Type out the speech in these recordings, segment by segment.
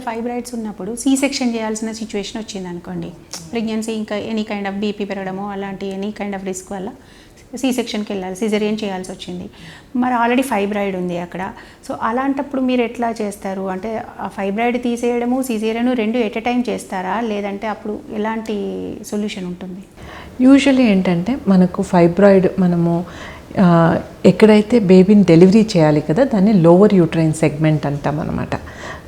Fibroids ఉన్నప్పుడు C section చేయాల్సిన situation వచ్చింది అనుకోండి, ప్రెగ్నెన్సీ ఇంకా ఎనీ కైండ్ ఆఫ్ బీపీ పెరగడము అలాంటి ఎనీ కైండ్ ఆఫ్ రిస్క్ వల్ల సీ సెక్షన్కి వెళ్ళాలి, సిజేరియన్ చేయాల్సి వచ్చింది. మరి ఆల్రెడీ ఫైబ్రాయిడ్ ఉంది అక్కడ. సో అలాంటప్పుడు మీరు ఎట్లా చేస్తారు? అంటే ఆ ఫైబ్రాయిడ్ తీసేయడము సిజేరియన్ రెండు ఎట్ ఎ టైం చేస్తారా, లేదంటే అప్పుడు ఎలాంటి సొల్యూషన్ ఉంటుంది? యూజువల్లీ ఏంటంటే మనకు ఫైబ్రాయిడ్ మనము ఎక్కడైతే బేబీని డెలివరీ చేయాలి కదా దాన్ని లోవర్ యూట్రైన్ సెగ్మెంట్ అంటాం అనమాట.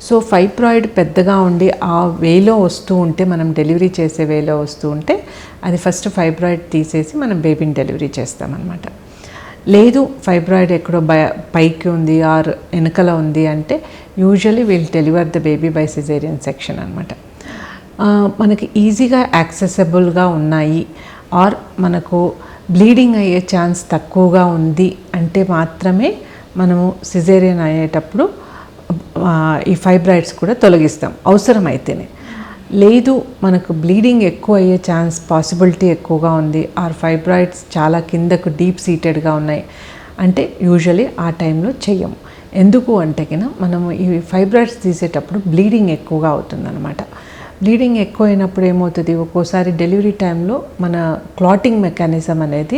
సో ఫైబ్రాయిడ్ పెద్దగా ఉండి ఆ వేలో వస్తూ ఉంటే, మనం డెలివరీ చేసే వేలో వస్తూ ఉంటే అది ఫస్ట్ ఫైబ్రాయిడ్ తీసేసి మనం బేబీని డెలివరీ చేస్తామన్నమాట. లేదు ఫైబ్రాయిడ్ ఎక్కడో పైకి ఉంది ఆర్ వెనకల ఉంది అంటే usually will deliver the baby by caesarean section అనమాట. మనకి ఈజీగా యాక్సెసిబుల్గా ఉన్నాయి ఆర్ మనకు బ్లీడింగ్ అయ్యే ఛాన్స్ తక్కువగా ఉంది అంటే మాత్రమే మనము సిజేరియన్ అయ్యేటప్పుడు ఈ ఫైబ్రాయిడ్స్ కూడా తొలగిస్తాం అవసరమైతేనే. లేదు మనకు బ్లీడింగ్ ఎక్కువ అయ్యే ఛాన్స్ పాసిబిలిటీ ఎక్కువగా ఉంది ఆర్ ఫైబ్రాయిడ్స్ చాలా కిందకు డీప్ సీటెడ్గా ఉన్నాయి అంటే యూజువలీ ఆ టైంలో చెయ్యము. ఎందుకు అంటే మనము ఈ ఫైబ్రాయిడ్స్ తీసేటప్పుడు బ్లీడింగ్ ఎక్కువగా అవుతుందన్నమాట. బ్లీడింగ్ ఎక్కువ అయినప్పుడు ఏమవుతుంది, ఒక్కోసారి డెలివరీ టైంలో మన క్లాటింగ్ మెకానిజం అనేది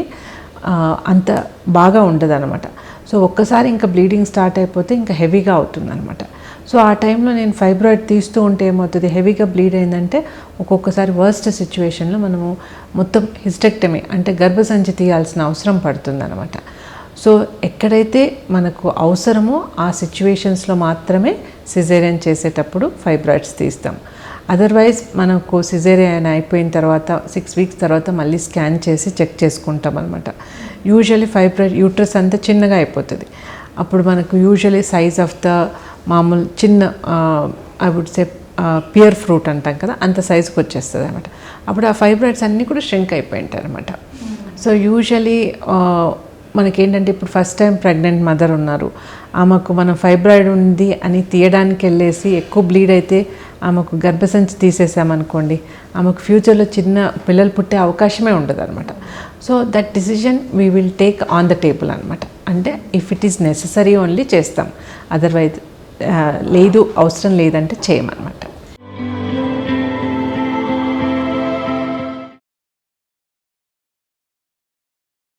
అంత బాగా ఉండదు అనమాట. సో ఒక్కసారి ఇంకా బ్లీడింగ్ స్టార్ట్ అయిపోతే ఇంకా హెవీగా అవుతుందన్నమాట. సో ఆ టైంలో నేను ఫైబ్రాయిడ్ తీస్తూ ఉంటే ఏమవుతుంది, హెవీగా బ్లీడ్ అయిందంటే ఒక్కొక్కసారి వర్స్ట్ సిచ్యువేషన్లో మనము మొత్తం హిస్టెక్టమీ అంటే గర్భసంచి తీయాల్సిన అవసరం పడుతుందన్నమాట. సో ఎక్కడైతే మనకు అవసరమో ఆ సిచ్యువేషన్స్లో మాత్రమే సిజేరియన్ చేసేటప్పుడు ఫైబ్రాయిడ్స్ తీస్తాం. అదర్వైజ్ మనకు సిజేరియన్ అయిపోయిన తర్వాత 6 వీక్స్ తర్వాత మళ్ళీ స్కాన్ చేసి చెక్ చేసుకుంటాం అనమాట. యూజువల్లీ ఫైబ్రాయిడ్ యూట్రస్ అంతా చిన్నగా అయిపోతుంది. అప్పుడు మనకు యూజువల్లీ సైజ్ ఆఫ్ ద మామూలు చిన్న I would say pear fruit అంటాం కదా అంత సైజుకి వచ్చేస్తుంది అనమాట. అప్పుడు ఆ ఫైబ్రాయిడ్స్ అన్నీ కూడా ష్రింక్ అయిపోయి ఉంటాయి అనమాట. సో యూజువల్లీ మనకేంటంటే ఇప్పుడు ఫస్ట్ టైం ప్రెగ్నెంట్ మదర్ ఉన్నారు, ఆమెకు మనం ఫైబ్రాయిడ్ ఉంది అని తీయడానికి వెళ్ళేసి ఎక్కువ బ్లీడ్ అయితే ఆమెకు గర్భసంచి తీసేసామనుకోండి, ఆమెకు ఫ్యూచర్లో చిన్న పిల్లలు పుట్టే అవకాశమే ఉండదు అనమాట. So that decision we will take on the table అనమాట. అంటే if it is necessary only చేస్తాం, అదర్వైజ్ లేదు అవసరం లేదంటే చేయమన్నమాట.